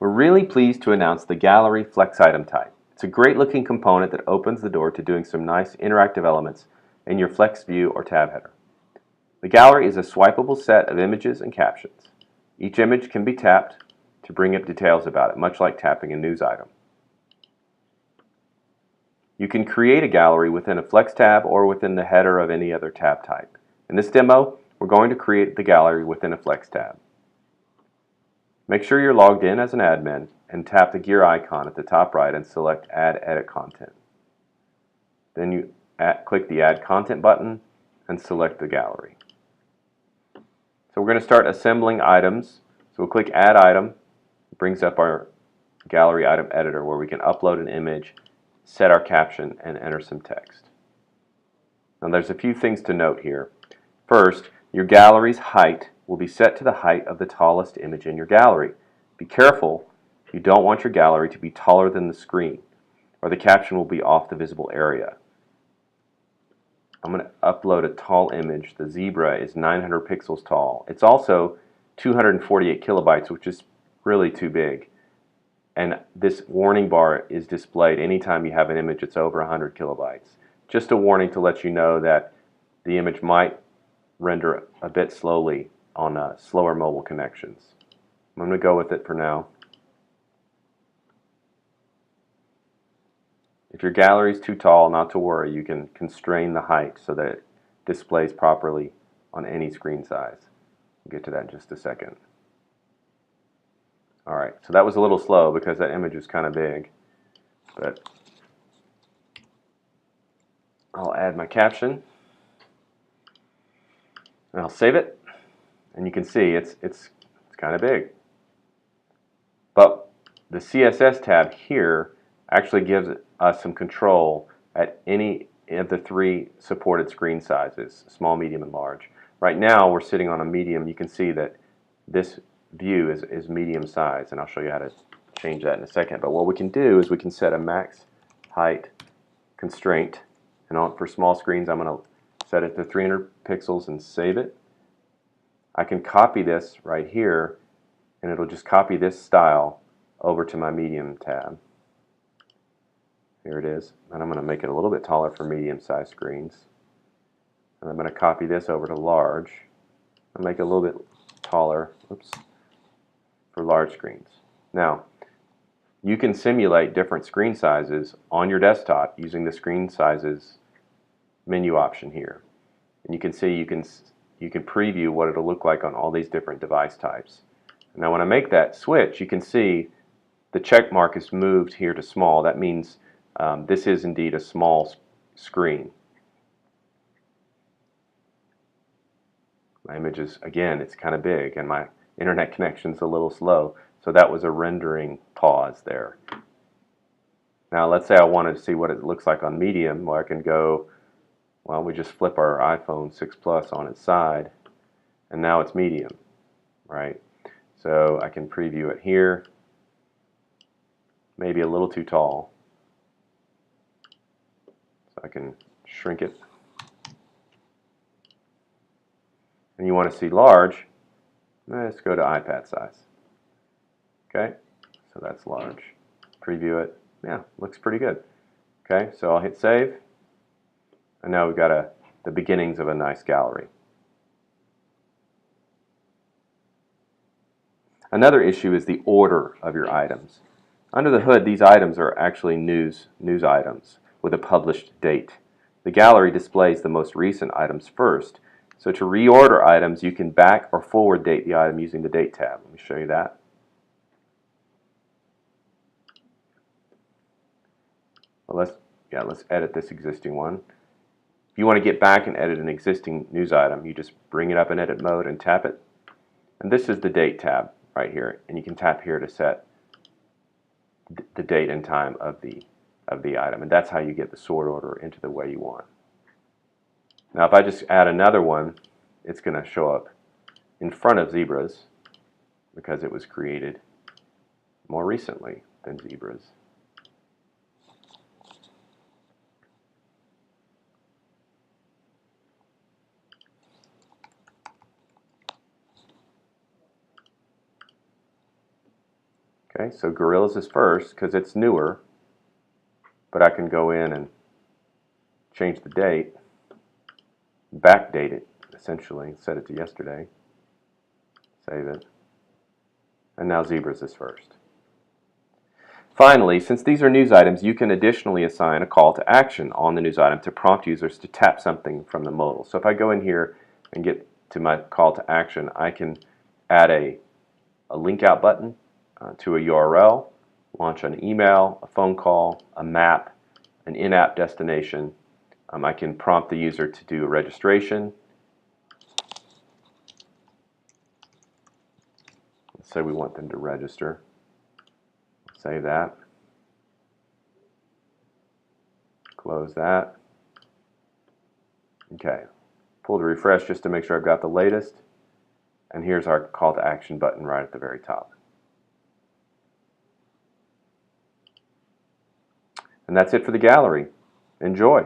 We're really pleased to announce the Gallery Flex Item type. It's a great looking component that opens the door to doing some nice interactive elements in your Flex view or tab header. The Gallery is a swipeable set of images and captions. Each image can be tapped to bring up details about it, much like tapping a news item. You can create a gallery within a Flex tab or within the header of any other tab type. In this demo, we're going to create the gallery within a Flex tab. Make sure you're logged in as an admin and tap the gear icon at the top right and select Add Edit Content. Then you click the Add Content button and select the gallery. So we're going to start assembling items. So we'll click Add Item. It brings up our gallery item editor where we can upload an image, set our caption, and enter some text. Now there's a few things to note here. First, your gallery's height will be set to the height of the tallest image in your gallery. Be careful, you don't want your gallery to be taller than the screen, or the caption will be off the visible area. I'm going to upload a tall image. The zebra is 900 pixels tall. It's also 248 kilobytes, which is really too big. And this warning bar is displayed anytime you have an image that's over 100 kilobytes. Just a warning to let you know that the image might render a bit slowly on slower mobile connections. I'm going to go with it for now. If your gallery is too tall, not to worry, you can constrain the height so that it displays properly on any screen size. We'll get to that in just a second. Alright, so that was a little slow because that image is kind of big, but I'll add my caption and I'll save it, and you can see it's kind of big. But the CSS tab here actually gives us some control at any of the three supported screen sizes, small, medium, and large. Right now we're sitting on a medium. You can see that this view is medium size, and I'll show you how to change that in a second. But what we can do is we can set a max height constraint, and for small screens I'm going to set it to 300 pixels and save it. I can copy this right here, and it'll just copy this style over to my medium tab. Here it is, and I'm going to make it a little bit taller for medium-sized screens. And I'm going to copy this over to large and make it a little bit taller, for large screens. Now, you can simulate different screen sizes on your desktop using the screen sizes menu option here. And you can see you can preview what it'll look like on all these different device types. Now when I make that switch, you can see the check mark is moved here to small. That means this is indeed a small screen. My image is, again, it's kind of big, and my internet connection's a little slow, so that was a rendering pause there. Now let's say I wanted to see what it looks like on medium. Well, I can go, well, we just flip our iPhone 6 Plus on its side, and now it's medium, right? So I can preview it here. Maybe a little too tall. So I can shrink it. And you want to see large, let's go to iPad size. Okay, so that's large. Preview it. Yeah, looks pretty good. Okay, so I'll hit save. And now we've got the beginnings of a nice gallery. Another issue is the order of your items. Under the hood, these items are actually news items with a published date. The gallery displays the most recent items first. So to reorder items, you can back or forward date the item using the Date tab. Let me show you that. Well, let's edit this existing one. If you want to get back and edit an existing news item, you just bring it up in edit mode and tap it. And this is the Date tab right here, and you can tap here to set the date and time of the item, and that's how you get the sort order into the way you want. Now if I just add another one, it's going to show up in front of zebras because it was created more recently than zebras. Okay, so Gorillas is first because it's newer, but I can go in and change the date, backdate it essentially, set it to yesterday, save it, and now Zebras is first. Finally, since these are news items, you can additionally assign a call to action on the news item to prompt users to tap something from the modal. So if I go in here and get to my call to action, I can add a link out button to a URL, launch an email, a phone call, a map, an in-app destination. I can prompt the user to do a registration. Let's say we want them to register. Save that. Close that. Okay. Pull the refresh just to make sure I've got the latest. And here's our call to action button right at the very top. And that's it for the gallery. Enjoy.